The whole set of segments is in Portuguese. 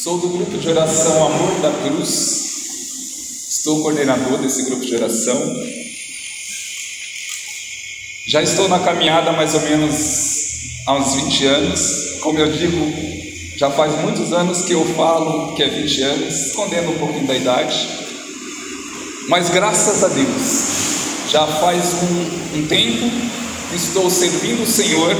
Sou do grupo de oração Amor da Cruz, estou coordenador desse grupo de oração. Já estou na caminhada há mais ou menos há uns 20 anos. Como eu digo, já faz muitos anos que eu falo que é 20 anos, escondendo um pouquinho da idade. Mas graças a Deus, já faz um tempo que estou servindo o Senhor.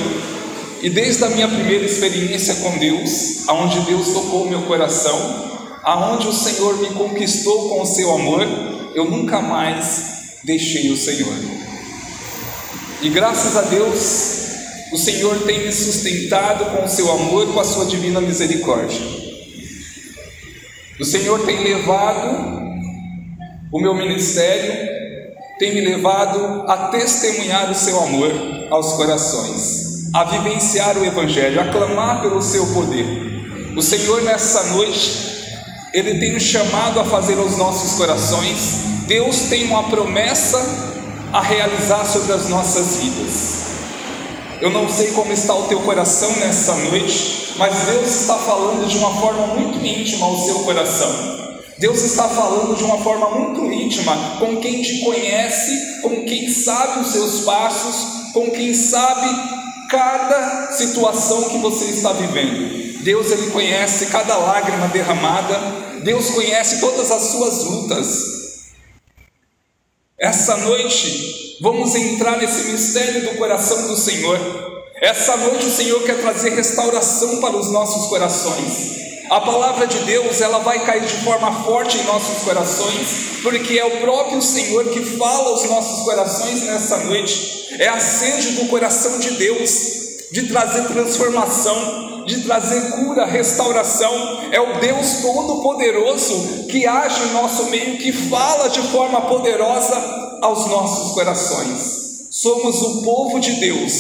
E desde a minha primeira experiência com Deus, aonde Deus tocou meu coração, aonde o Senhor me conquistou com o seu amor, eu nunca mais deixei o Senhor. E graças a Deus, o Senhor tem me sustentado com o seu amor, com a sua divina misericórdia. O Senhor tem levado o meu ministério, tem me levado a testemunhar o seu amor aos corações, a vivenciar o Evangelho, a clamar pelo seu poder. O Senhor nessa noite, Ele tem nos chamado a fazer aos nossos corações. Deus tem uma promessa a realizar sobre as nossas vidas. Eu não sei como está o teu coração nessa noite, mas Deus está falando de uma forma muito íntima ao seu coração. Deus está falando de uma forma muito íntima com quem te conhece, com quem sabe os seus passos, com quem sabe cada situação que você está vivendo. Deus, Ele conhece cada lágrima derramada. Deus conhece todas as suas lutas. Essa noite vamos entrar nesse mistério do coração do Senhor. Essa noite o Senhor quer trazer restauração para os nossos corações. A palavra de Deus, ela vai cair de forma forte em nossos corações, porque é o próprio Senhor que fala aos nossos corações nessa noite. É a sede do coração de Deus, de trazer transformação, de trazer cura, restauração. É o Deus Todo-Poderoso que age em nosso meio, que fala de forma poderosa aos nossos corações. Somos o povo de Deus,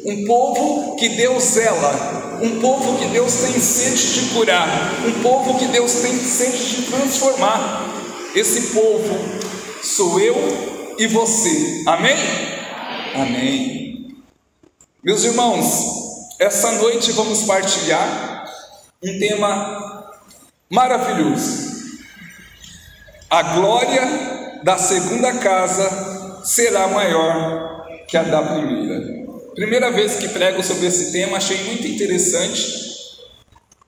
um povo que Deus zela, um povo que Deus tem sede de curar, um povo que Deus tem sede de transformar. Esse povo sou eu e você, amém? Amém. Meus irmãos, essa noite vamos partilhar um tema maravilhoso. A glória da segunda casa será maior que a da primeira. Primeira vez que prego sobre esse tema, achei muito interessante.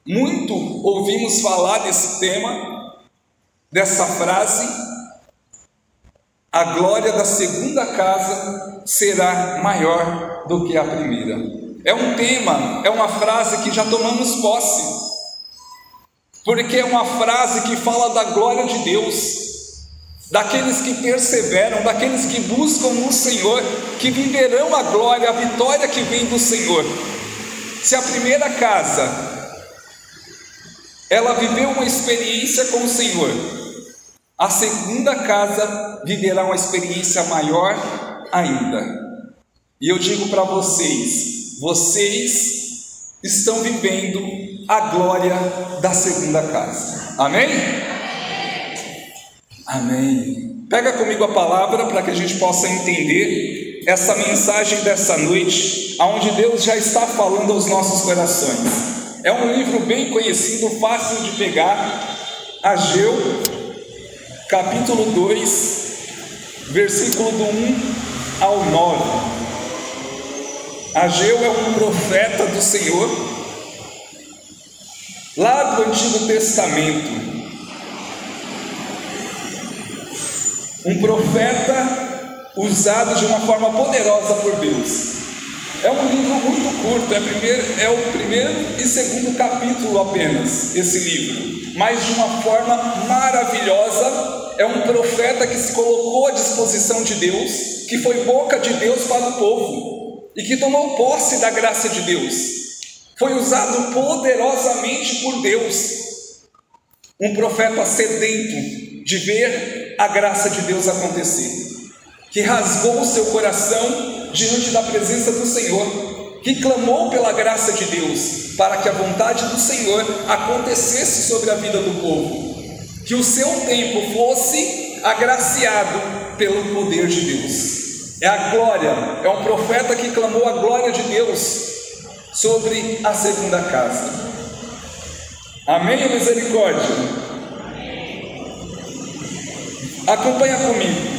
Muito ouvimos falar desse tema, dessa frase: a glória da segunda casa será maior do que a primeira. É um tema, é uma frase que já tomamos posse, porque é uma frase que fala da glória de Deus, daqueles que perseveram, daqueles que buscam no Senhor, que viverão a glória, a vitória que vem do Senhor. Se a primeira casa, ela viveu uma experiência com o Senhor, a segunda casa viverá uma experiência maior ainda. E eu digo para vocês, vocês estão vivendo a glória da segunda casa, amém? Amém. Pega comigo a palavra para que a gente possa entender essa mensagem dessa noite, onde Deus já está falando aos nossos corações. É um livro bem conhecido, fácil de pegar. Ageu, capítulo 2, versículo do 1 ao 9. Ageu é um profeta do Senhor, lá do Antigo Testamento. Um profeta usado de uma forma poderosa por Deus. É um livro muito curto, é o primeiro e segundo capítulo apenas, esse livro, mas de uma forma maravilhosa. É um profeta que se colocou à disposição de Deus, que foi boca de Deus para o povo, e que tomou posse da graça de Deus. Foi usado poderosamente por Deus. Um profeta sedento de ver a graça de Deus acontecer, que rasgou o seu coração diante da presença do Senhor, que clamou pela graça de Deus, para que a vontade do Senhor acontecesse sobre a vida do povo, que o seu tempo fosse agraciado pelo poder de Deus. É a glória, é um profeta que clamou a glória de Deus sobre a segunda casa. Amém ou misericórdia? Acompanha comigo.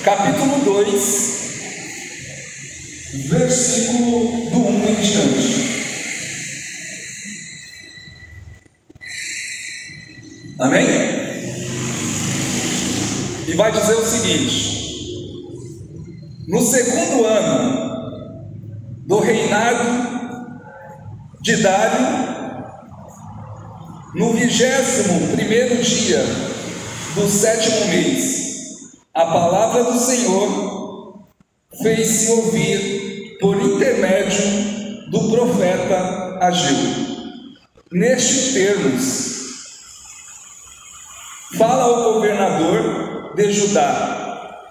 Capítulo 2, versículo do 1 em diante. Amém? E vai dizer o seguinte: no segundo ano do reinado de Dário, no 21º dia do 7º mês, a palavra do Senhor fez-se ouvir por intermédio do profeta Ageu. Nestes termos: fala ao governador de Judá,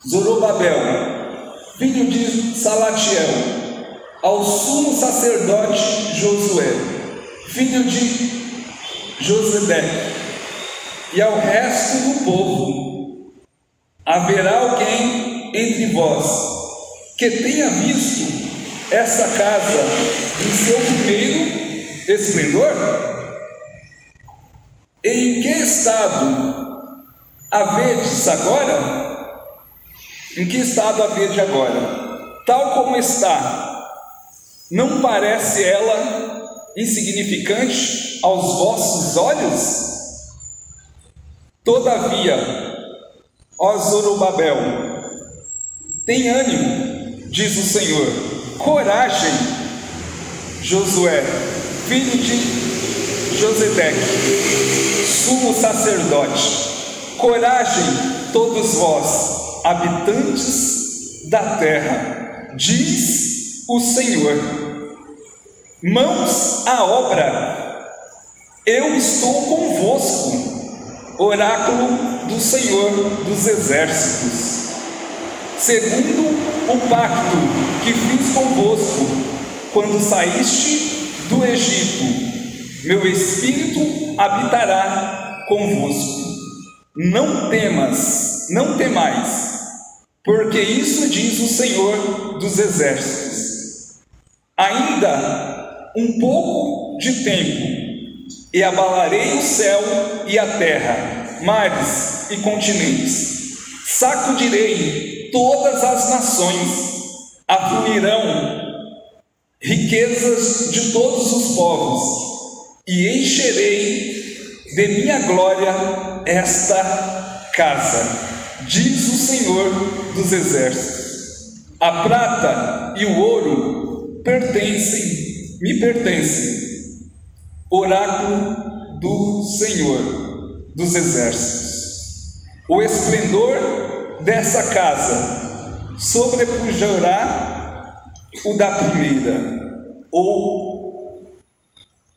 Zorobabel, filho de Salatiel, ao sumo sacerdote Josué, filho de Josedeque, e ao resto do povo: haverá alguém entre vós que tenha visto essa casa em seu primeiro esplendor? E em que estado a vedes agora? Em que estado a vede agora? Tal como está, não parece ela insignificante aos vossos olhos? Todavia, ó Zorobabel, tem ânimo, diz o Senhor, coragem, Josué, filho de Josedeque, sumo sacerdote, coragem, todos vós, habitantes da terra, diz o Senhor, mãos à obra, eu estou convosco, oráculo do Senhor dos exércitos, segundo o pacto que fiz convosco quando saíste do Egito, meu espírito habitará convosco. Não temas, não temais, porque isso diz o Senhor dos exércitos: ainda um pouco de tempo, e abalarei o céu e a terra, mares e continentes, sacudirei todas as nações, afluirão riquezas de todos os povos, e encherei de minha glória esta casa, diz o Senhor dos exércitos. A prata e o ouro me pertencem, oráculo do Senhor dos exércitos. O esplendor dessa casa sobrepujará o da primeira, ou,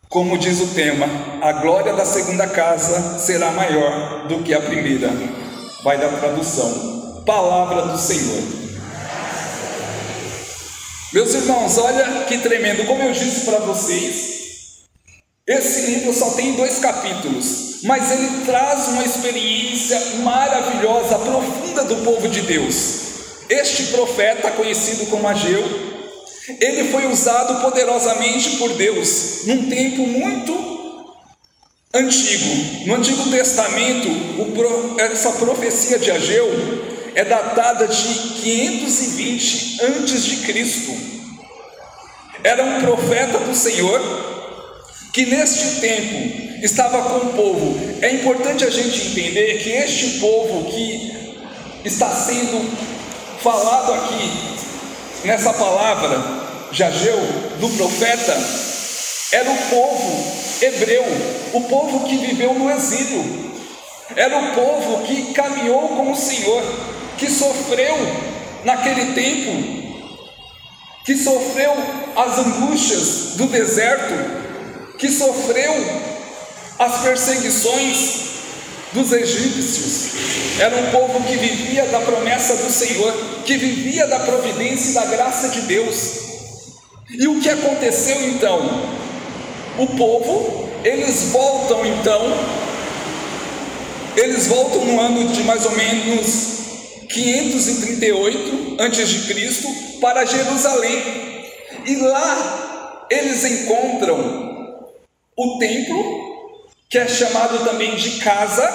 como diz o tema, a glória da segunda casa será maior do que a primeira. Vai da tradução, palavra do Senhor. Meus irmãos, olha que tremendo. Como eu disse para vocês, esse livro só tem 2 capítulos, mas ele traz uma experiência maravilhosa, profunda do povo de Deus. Este profeta, conhecido como Ageu, ele foi usado poderosamente por Deus num tempo muito antigo. No Antigo Testamento, essa profecia de Ageu é datada de 520 a.C. Era um profeta do Senhor que neste tempo estava com o povo. É importante a gente entender que este povo que está sendo falado aqui nessa palavra de Ageu, do profeta, era o povo hebreu, o povo que viveu no exílio, era o povo que caminhou com o Senhor, que sofreu naquele tempo, que sofreu as angústias do deserto, que sofreu as perseguições dos egípcios. Era um povo que vivia da promessa do Senhor, que vivia da providência e da graça de Deus. E o que aconteceu então? O povo, eles voltam no ano de mais ou menos 538 a.C. para Jerusalém. E lá eles encontram o templo, que é chamado também de casa,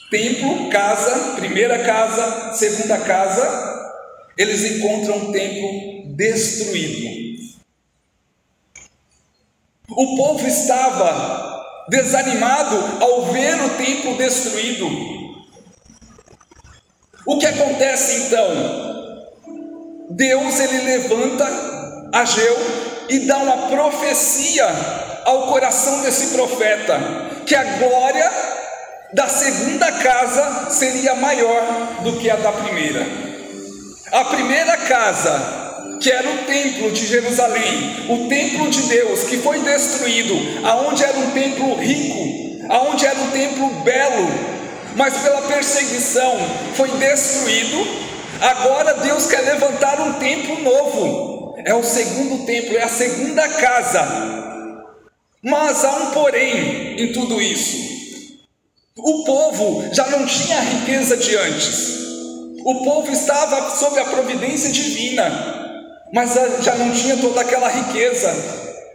templo, casa, primeira casa, segunda casa, eles encontram um templo destruído. O povo estava desanimado ao ver o templo destruído. O que acontece então? Deus, ele levanta Ageu e dá uma profecia ao coração desse profeta, que a glória da segunda casa seria maior do que a da primeira. A primeira casa, que era o templo de Jerusalém, o templo de Deus, que foi destruído, aonde era um templo rico, aonde era um templo belo, mas pela perseguição foi destruído. Agora Deus quer levantar um templo novo, é o segundo templo, é a segunda casa. Mas há um porém em tudo isso. O povo já não tinha a riqueza de antes, o povo estava sob a providência divina, mas já não tinha toda aquela riqueza.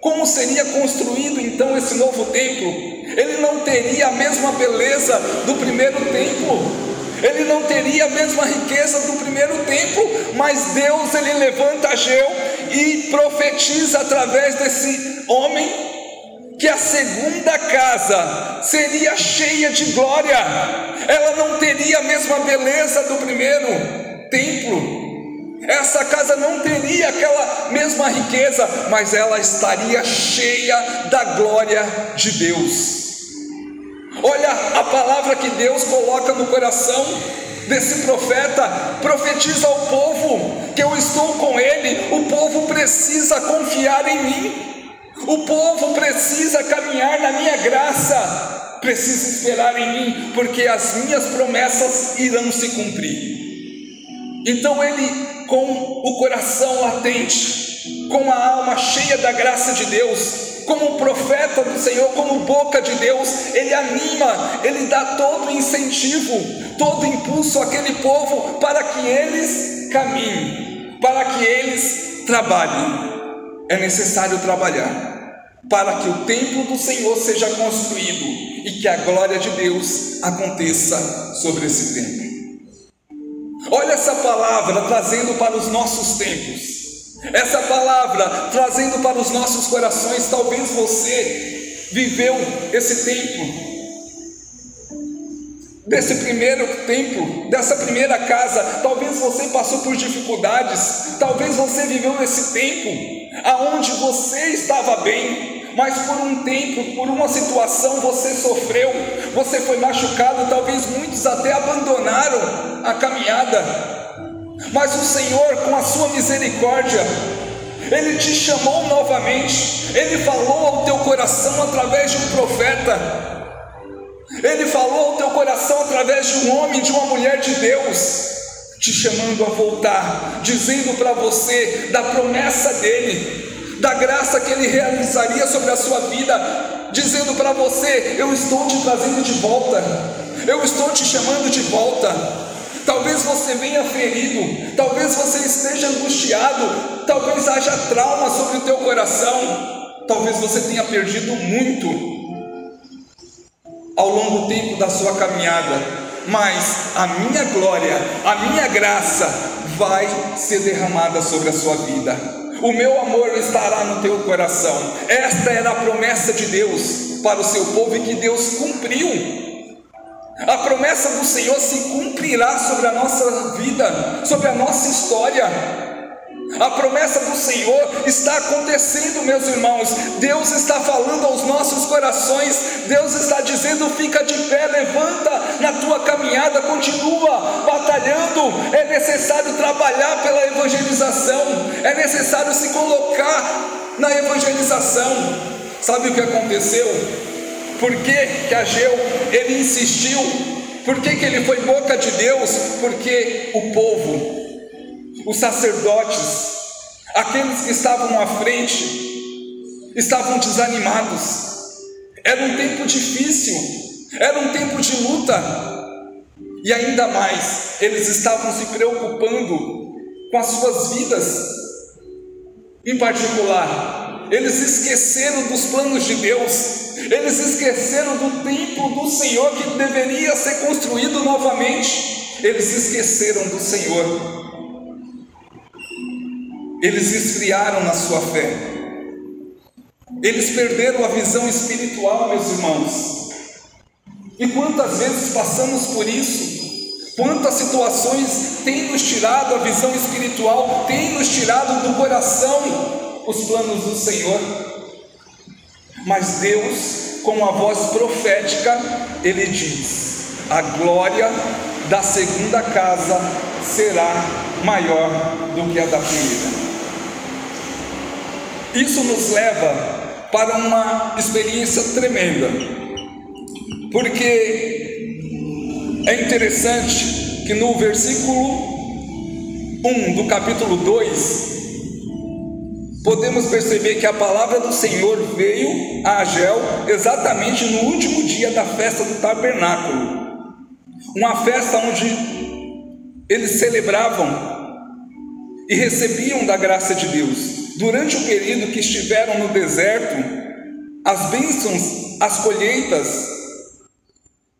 Como seria construído então esse novo templo? Ele não teria a mesma beleza do primeiro templo, ele não teria a mesma riqueza do primeiro templo, mas Deus, ele levanta Ageu e profetiza através desse homem que a segunda casa seria cheia de glória. Ela não teria a mesma beleza do primeiro templo, essa casa não teria aquela mesma riqueza, mas ela estaria cheia da glória de Deus. Olha a palavra que Deus coloca no coração desse profeta, profetiza ao povo que eu estou com ele. O povo precisa confiar em mim, o povo precisa caminhar na minha graça, precisa esperar em mim, porque as minhas promessas irão se cumprir. Então ele, com o coração latente, com a alma cheia da graça de Deus, como profeta do Senhor, como boca de Deus, ele anima, ele dá todo o incentivo, todo o impulso àquele povo para que eles caminhem, para que eles trabalhem. É necessário trabalhar para que o templo do Senhor seja construído e que a glória de Deus aconteça sobre esse templo. Olha essa palavra trazendo para os nossos tempos, essa palavra trazendo para os nossos corações. Talvez você viveu esse tempo, desse primeiro templo, dessa primeira casa. Talvez você passou por dificuldades, talvez você viveu esse tempo aonde você estava bem, mas por um tempo, por uma situação você sofreu, você foi machucado, talvez muitos até abandonaram a caminhada, mas o Senhor, com a sua misericórdia, Ele te chamou novamente, Ele falou ao teu coração através de um profeta, Ele falou ao teu coração através de um homem, de uma mulher de Deus, te chamando a voltar, dizendo para você da promessa dEle, da graça que Ele realizaria sobre a sua vida, dizendo para você: eu estou te trazendo de volta, eu estou te chamando de volta. Talvez você venha ferido, talvez você esteja angustiado, talvez haja trauma sobre o teu coração, talvez você tenha perdido muito ao longo do tempo da sua caminhada, mas a minha glória, a minha graça vai ser derramada sobre a sua vida. O meu amor estará no teu coração. Esta era a promessa de Deus para o seu povo e que Deus cumpriu. A promessa do Senhor se cumprirá sobre a nossa vida, sobre a nossa história. A promessa do Senhor está acontecendo, meus irmãos. Deus está falando aos nossos corações. Deus está dizendo: fica de pé, levanta na tua caminhada, continua batalhando. É necessário trabalhar pela evangelização, é necessário se colocar na evangelização. Sabe o que aconteceu? Por que Ageu, ele insistiu? Por que ele foi boca de Deus? Porque o povo, os sacerdotes, aqueles que estavam à frente, estavam desanimados. Era um tempo difícil, era um tempo de luta, e ainda mais, eles estavam se preocupando com as suas vidas. Em particular, eles esqueceram dos planos de Deus, eles esqueceram do templo do Senhor que deveria ser construído novamente, eles esqueceram do Senhor, eles esfriaram na sua fé, eles perderam a visão espiritual, meus irmãos. E quantas vezes passamos por isso? Quantas situações têm nos tirado a visão espiritual, têm nos tirado do coração os planos do Senhor? Mas Deus, com a voz profética, Ele diz: a glória da segunda casa será maior do que a da primeira. Isso nos leva para uma experiência tremenda, porque é interessante que no versículo 1 do capítulo 2, podemos perceber que a palavra do Senhor veio a Ageu exatamente no último dia da festa do tabernáculo, uma festa onde eles celebravam e recebiam da graça de Deus. Durante o período que estiveram no deserto, as bênçãos, as colheitas,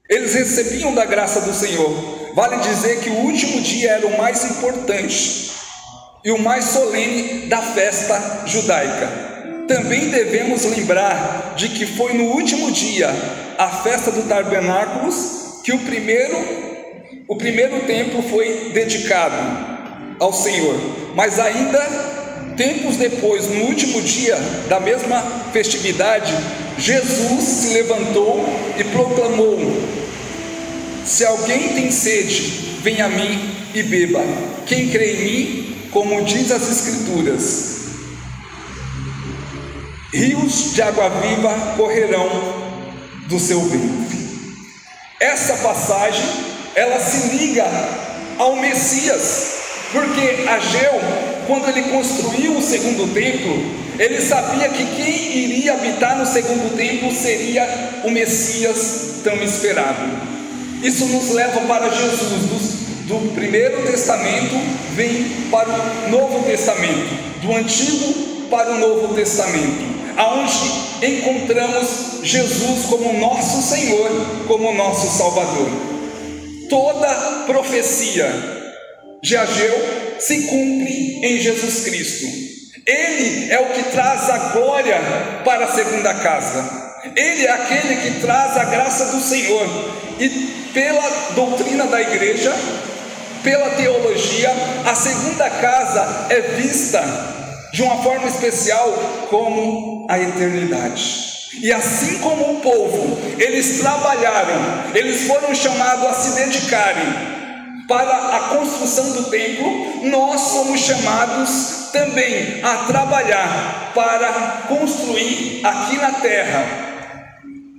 eles recebiam da graça do Senhor. Vale dizer que o último dia era o mais importante e o mais solene da festa judaica. Também devemos lembrar de que foi no último dia, a festa do tabernáculos, que o primeiro templo foi dedicado ao Senhor. Mas ainda tempos depois, no último dia da mesma festividade, Jesus se levantou e proclamou: se alguém tem sede, venha a mim e beba. Quem crê em mim, como diz as Escrituras, rios de água viva correrão do seu ventre. Essa passagem, ela se liga ao Messias, porque Ageu, quando ele construiu o segundo templo, ele sabia que quem iria habitar no segundo templo seria o Messias tão esperado. Isso nos leva para Jesus, do Primeiro Testamento vem para o Novo Testamento, do Antigo para o Novo Testamento, aonde encontramos Jesus como nosso Senhor, como nosso Salvador. Toda profecia de Ageu se cumpre em Jesus Cristo. Ele é o que traz a glória para a segunda casa. Ele é aquele que traz a graça do Senhor. E pela doutrina da igreja, pela teologia, a segunda casa é vista de uma forma especial como a eternidade. E assim como o povo, eles trabalharam, eles foram chamados a se dedicarem para a construção do templo, nós somos chamados também a trabalhar para construir aqui na terra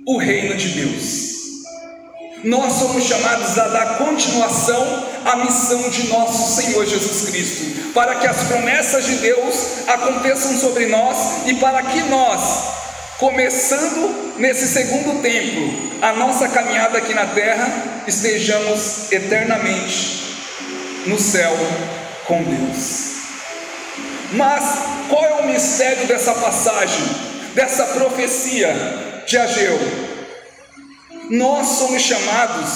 o reino de Deus. Nós somos chamados a dar continuação à missão de nosso Senhor Jesus Cristo, para que as promessas de Deus aconteçam sobre nós e para que nós, começando nesse segundo templo, a nossa caminhada aqui na terra, estejamos eternamente no céu com Deus. Mas qual é o mistério dessa passagem, dessa profecia de Ageu? Nós somos chamados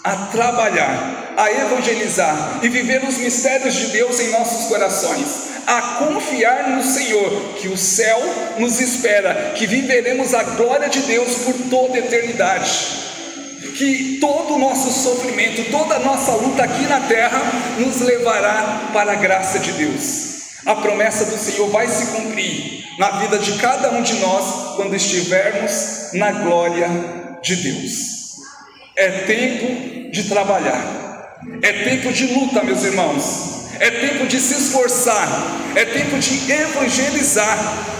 a trabalhar, a evangelizar e viver os mistérios de Deus em nossos corações, a confiar no Senhor, que o céu nos espera, que viveremos a glória de Deus por toda a eternidade, que todo o nosso sofrimento, toda a nossa luta aqui na terra nos levará para a graça de Deus. A promessa do Senhor vai se cumprir na vida de cada um de nós quando estivermos na glória de Deus. É tempo de trabalhar, é tempo de luta, meus irmãos, é tempo de se esforçar, é tempo de evangelizar.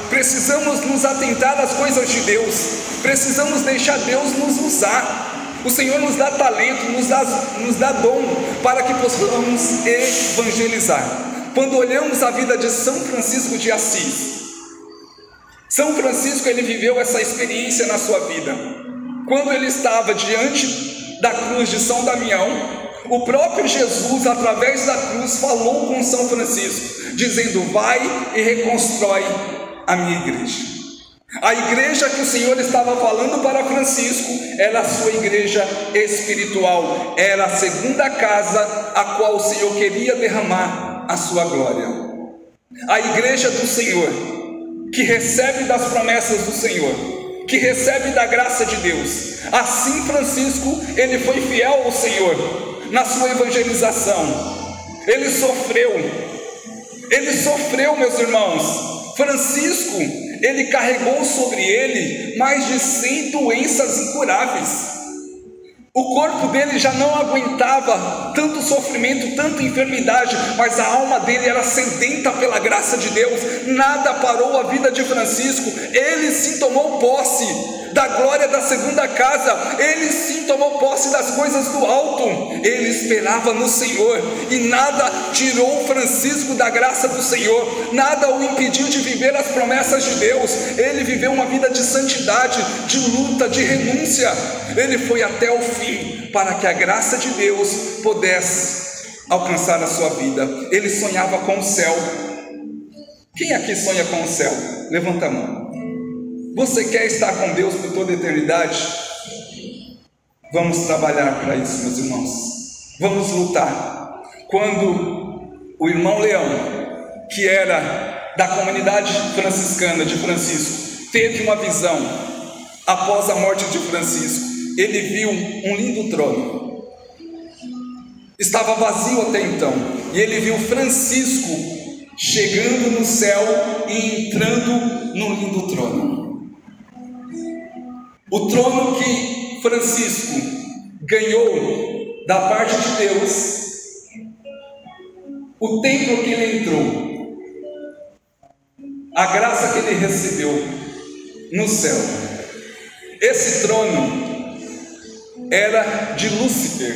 Precisamos nos atentar às coisas de Deus, precisamos deixar Deus nos usar. O Senhor nos dá talento, nos dá dom para que possamos evangelizar. Quando olhamos a vida de São Francisco de Assis, São Francisco, ele viveu essa experiência na sua vida. Quando ele estava diante da cruz de São Damião, o próprio Jesus, através da cruz, falou com São Francisco, dizendo: vai e reconstrói a minha igreja. A igreja que o Senhor estava falando para Francisco era a sua igreja espiritual, era a segunda casa a qual o Senhor queria derramar a sua glória. A igreja do Senhor, que recebe das promessas do Senhor, que recebe da graça de Deus. Assim Francisco, ele foi fiel ao Senhor na sua evangelização. Ele sofreu, meus irmãos. Francisco, ele carregou sobre ele mais de 100 doenças incuráveis. O corpo dele já não aguentava tanto sofrimento, tanta enfermidade, mas a alma dele era sedenta pela graça de Deus. Nada parou a vida de Francisco. Ele sim tomou posse da glória da segunda casa, ele sim tomou posse das coisas do alto. Ele esperava no Senhor e nada tirou Francisco da graça do Senhor, nada o impediu de viver as promessas de Deus. Ele viveu uma vida de santidade, de luta, de renúncia. Ele foi até o fim para que a graça de Deus pudesse alcançar a sua vida. Ele sonhava com o céu. Quem aqui sonha com o céu? Levanta a mão. Você quer estar com Deus por toda a eternidade? Vamos trabalhar para isso, meus irmãos. Vamos lutar. Quando o irmão Leão, que era da comunidade franciscana de Francisco, teve uma visão após a morte de Francisco, ele viu um lindo trono. Estava vazio até então, e ele viu Francisco chegando no céu e entrando no lindo trono. O trono que Francisco ganhou da parte de Deus, o templo que ele entrou, a graça que ele recebeu no céu. Esse trono era de Lúcifer.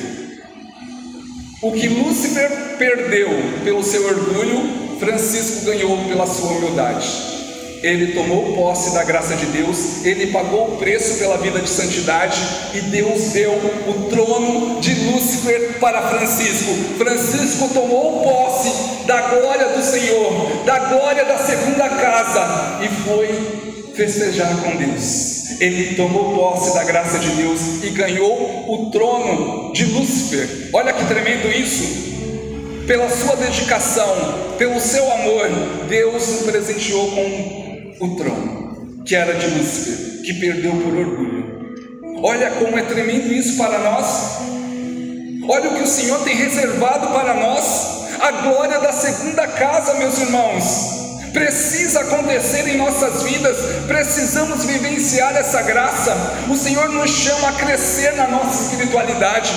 O que Lúcifer perdeu pelo seu orgulho, Francisco ganhou pela sua humildade. Ele tomou posse da graça de Deus, ele pagou o preço pela vida de santidade, e Deus deu o trono de Lúcifer para Francisco. Francisco tomou posse da glória do Senhor, da glória da segunda casa, e foi festejar com Deus. Ele tomou posse da graça de Deus e ganhou o trono de Lúcifer. Olha que tremendo isso! Pela sua dedicação, pelo seu amor, Deus o presenteou com o trono, que era de Lúcifer, que perdeu por orgulho. Olha como é tremendo isso para nós. Olha o que o Senhor tem reservado para nós, a glória da segunda casa, meus irmãos. Precisa acontecer em nossas vidas, precisamos vivenciar essa graça. O Senhor nos chama a crescer na nossa espiritualidade.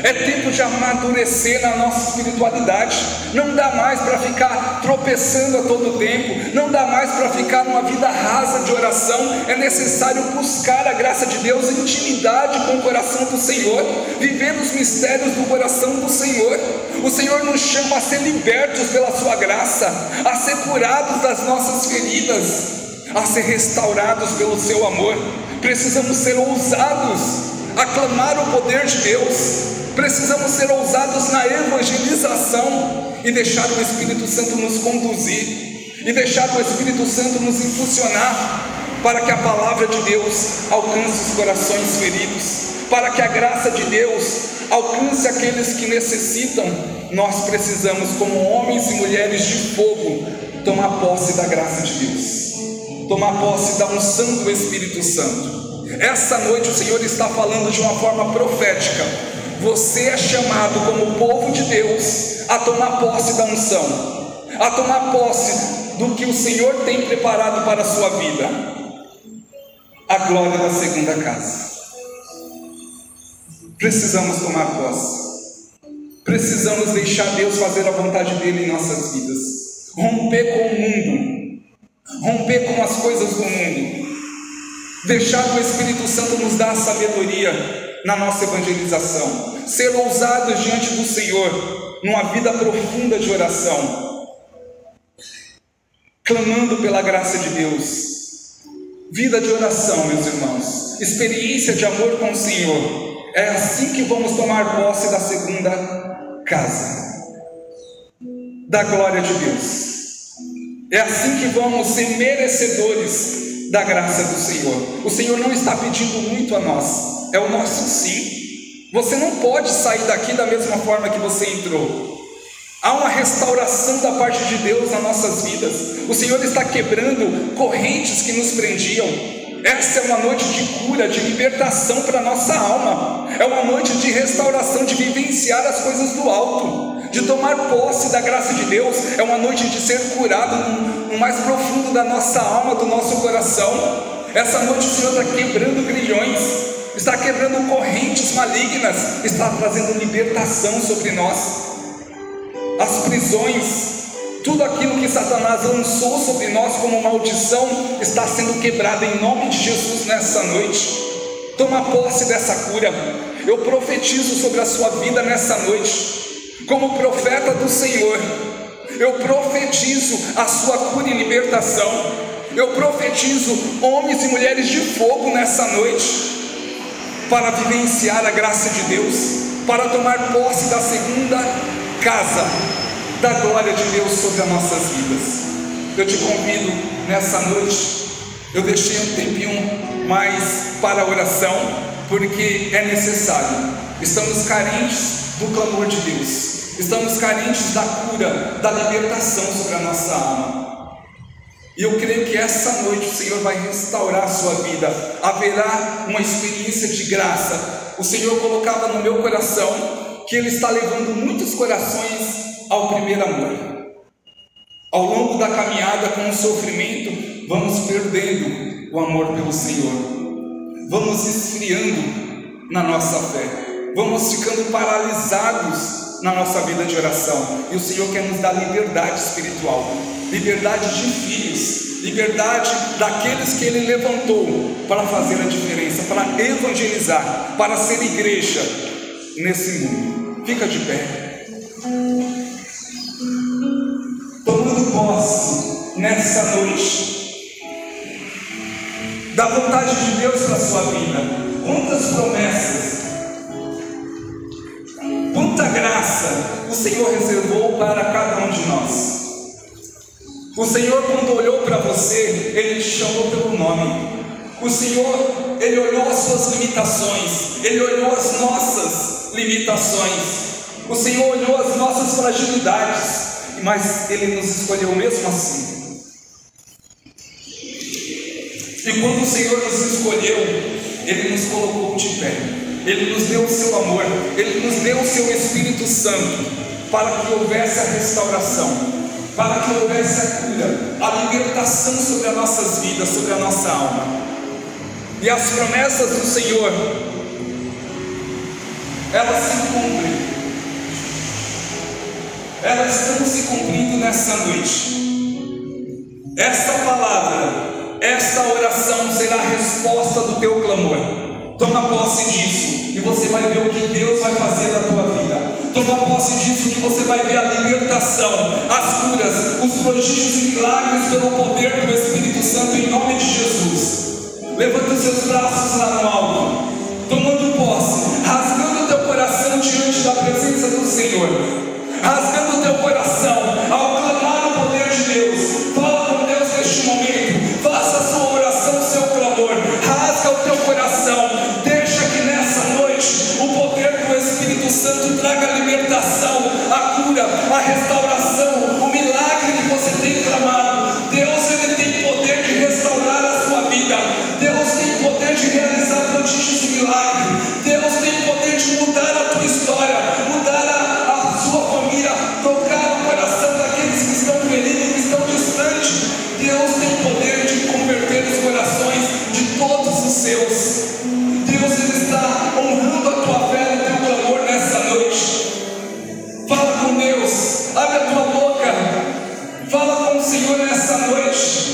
É tempo de amadurecer na nossa espiritualidade. Não dá mais para ficar tropeçando a todo tempo, não dá mais para ficar numa vida rasa de oração. É necessário buscar a graça de Deus, intimidade com o coração do Senhor, viver os mistérios do coração do Senhor. O Senhor nos chama a ser libertos pela sua graça, a ser curados das nossas feridas, a ser restaurados pelo seu amor. Precisamos ser ousados a clamar o poder de Deus. Precisamos ser ousados na evangelização e deixar o Espírito Santo nos conduzir, e deixar o Espírito Santo nos impulsionar para que a palavra de Deus alcance os corações feridos, para que a graça de Deus alcance aqueles que necessitam. Nós precisamos, como homens e mulheres de fogo, tomar posse da graça de Deus, tomar posse da unção do Espírito Santo. Essa noite o Senhor está falando de uma forma profética. Você é chamado como povo de Deus a tomar posse da unção, a tomar posse do que o Senhor tem preparado para a sua vida, a glória da segunda casa. Precisamos tomar posse, precisamos deixar Deus fazer a vontade dele em nossas vidas, romper com o mundo, romper com as coisas do mundo, deixar o Espírito Santo nos dar a sabedoria na nossa evangelização, ser ousados diante do Senhor, numa vida profunda de oração, clamando pela graça de Deus. Vida de oração, meus irmãos, experiência de amor com o Senhor. É assim que vamos tomar posse da segunda casa, da glória de Deus. É assim que vamos ser merecedores da graça do Senhor. O Senhor não está pedindo muito a nós, é o nosso sim. Você não pode sair daqui da mesma forma que você entrou. Há uma restauração da parte de Deus nas nossas vidas. O Senhor está quebrando correntes que nos prendiam. Essa é uma noite de cura, de libertação para a nossa alma. É uma noite de restauração, de vivenciar as coisas do alto, de tomar posse da graça de Deus. É uma noite de ser curado no mais profundo da nossa alma, do nosso coração. Essa noite o Senhor está quebrando grilhões, está quebrando correntes malignas, está trazendo libertação sobre nós. As prisões, tudo aquilo que Satanás lançou sobre nós como maldição, está sendo quebrado em nome de Jesus nessa noite. Toma posse dessa cura. Eu profetizo sobre a sua vida nessa noite, como profeta do Senhor. Eu profetizo a sua cura e libertação. Eu profetizo homens e mulheres de fogo nessa noite, para vivenciar a graça de Deus, para tomar posse da segunda casa da glória de Deus sobre as nossas vidas. Eu te convido nessa noite. Eu deixei um tempinho mais para a oração, porque é necessário. Estamos carentes do clamor de Deus, estamos carentes da cura, da libertação sobre a nossa alma. E eu creio que essa noite o Senhor vai restaurar a sua vida. Haverá uma experiência de graça. O Senhor colocava no meu coração que Ele está levando muitos corações ao primeiro amor. Ao longo da caminhada com o sofrimento, vamos perdendo o amor pelo Senhor, vamos esfriando na nossa fé, vamos ficando paralisados na nossa vida de oração. E o Senhor quer nos dar liberdade espiritual, liberdade de filhos, liberdade daqueles que Ele levantou para fazer a diferença, para evangelizar, para ser igreja nesse mundo. Fica de pé. Tomando posse nessa noite da vontade de Deus para a sua vida. Quantas promessas, quanta graça o Senhor reservou para cada um de nós. O Senhor, quando olhou para você, Ele te chamou pelo nome. O Senhor, Ele olhou as suas limitações, Ele olhou as nossas limitações. O Senhor olhou as nossas fragilidades, mas Ele nos escolheu mesmo assim. E quando o Senhor nos escolheu, Ele nos colocou de pé, Ele nos deu o seu amor, Ele nos deu o seu Espírito Santo, para que houvesse a restauração, para que houvesse a cura, a libertação sobre as nossas vidas, sobre a nossa alma. E as promessas do Senhor, elas se cumprem, elas estão se cumprindo nessa noite. Esta palavra, esta oração será a resposta do teu clamor. Toma posse disso e você vai ver o que Deus vai fazer na tua vida. Toma posse disso que você vai ver a libertação, as curas, os prodígios e milagres pelo poder do Espírito Santo em nome de Jesus. Levanta os seus braços lá no alto, tomando posse, rasgando o teu coração diante da presença do Senhor, rasgando o teu coração ao clamar o poder de Deus. Fala com Deus neste momento, faça a sua oração, o seu clamor, rasga o teu coração, deixa que nessa noite o poder do Espírito Santo traga a libertação, a cura, a restauração, o milagre que você tem clamado. Deus, Ele tem poder de restaurar a sua vida, Deus tem poder de realizar prodígios e milagres, Deus tem poder de mudar a tua história, mudar a sua família, tocar o coração daqueles que estão feridos, que estão distantes. Deus tem poder de converter os corações de todos os seus. Deus, Ele está honrando a tua fé no teu clamor nessa noite. Fala com Deus, abre a tua boca, fala com o Senhor nessa noite.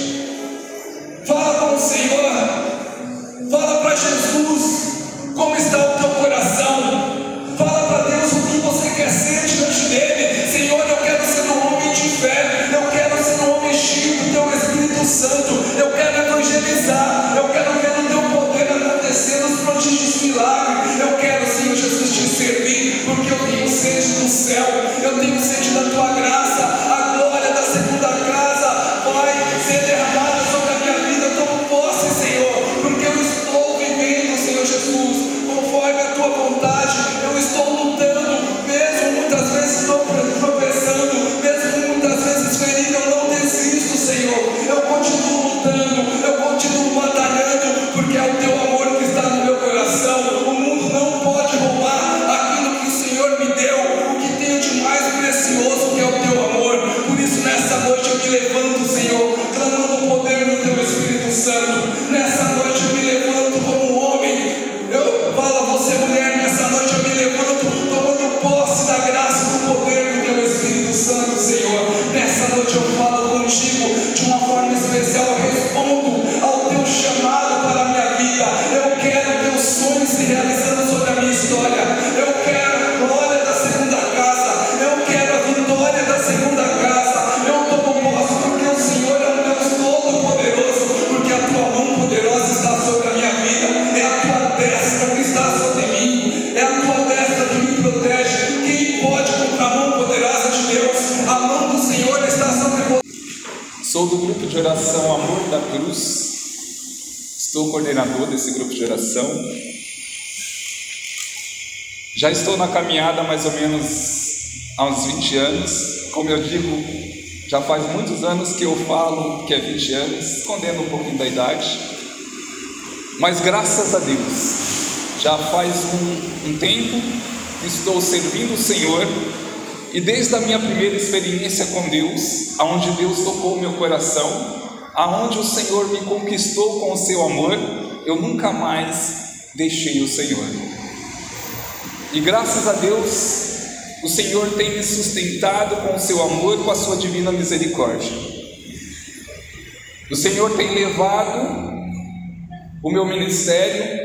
Fala com o Senhor, fala para Jesus como está o teu coração, fala para Deus o que você quer ser diante dele. Senhor, eu quero ser um homem de fé, eu quero ser um homem cheio do teu Espírito Santo, eu quero evangelizar, eu quero ver o teu poder acontecer nos prodígios e milagres. Eu quero, Senhor Jesus, te servir, porque eu tenho sede do céu, eu tenho sede da tua graça, a glória da segunda casa. Cruz, estou coordenador desse grupo de oração. Já estou na caminhada há mais ou menos há uns 20 anos. Como eu digo, já faz muitos anos que eu falo que é 20 anos, escondendo um pouquinho da idade. Mas graças a Deus, já faz um tempo que estou servindo o Senhor. E desde a minha primeira experiência com Deus, aonde Deus tocou meu coração, aonde o Senhor me conquistou com o seu amor, eu nunca mais deixei o Senhor. E graças a Deus, o Senhor tem me sustentado com o seu amor, com a sua divina misericórdia. O Senhor tem levado o meu ministério,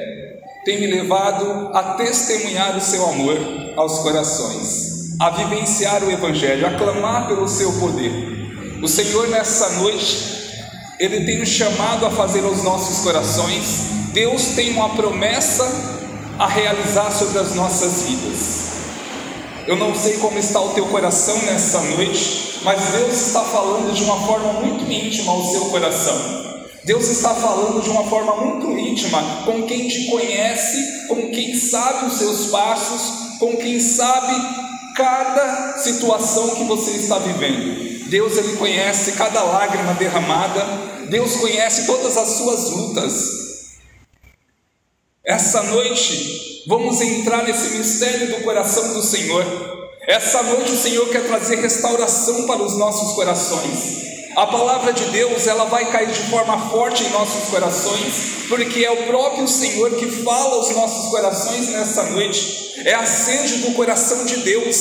tem me levado a testemunhar o seu amor aos corações, a vivenciar o Evangelho, a clamar pelo seu poder. O Senhor nessa noite, Ele tem nos chamado a fazer aos nossos corações. Deus tem uma promessa a realizar sobre as nossas vidas. Eu não sei como está o teu coração nessa noite, mas Deus está falando de uma forma muito íntima ao seu coração. Deus está falando de uma forma muito íntima com quem te conhece, com quem sabe os seus passos, com quem sabe cada situação que você está vivendo. Deus, Ele conhece cada lágrima derramada. Deus conhece todas as suas lutas. Essa noite, vamos entrar nesse mistério do coração do Senhor. Essa noite o Senhor quer trazer restauração para os nossos corações. A palavra de Deus, ela vai cair de forma forte em nossos corações, porque é o próprio Senhor que fala aos nossos corações nessa noite. É a sede do coração de Deus,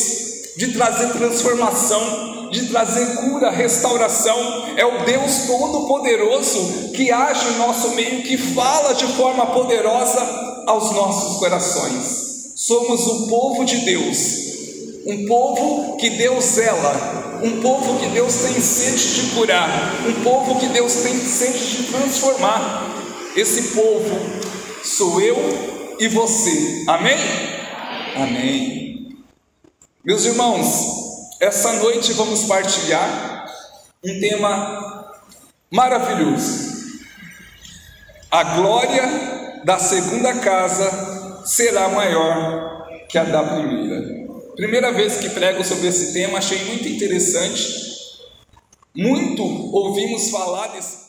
de trazer transformação, de trazer cura, restauração. É o Deus Todo-Poderoso que age em nosso meio, que fala de forma poderosa aos nossos corações. Somos o povo de Deus, um povo que Deus zela, um povo que Deus tem sede de curar, um povo que Deus tem sede de transformar. Esse povo sou eu e você. Amém? Amém. Meus irmãos, essa noite vamos partilhar um tema maravilhoso. A glória da segunda casa será maior que a da primeira. Primeira vez que prego sobre esse tema, achei muito interessante. Muito ouvimos falar desse tema.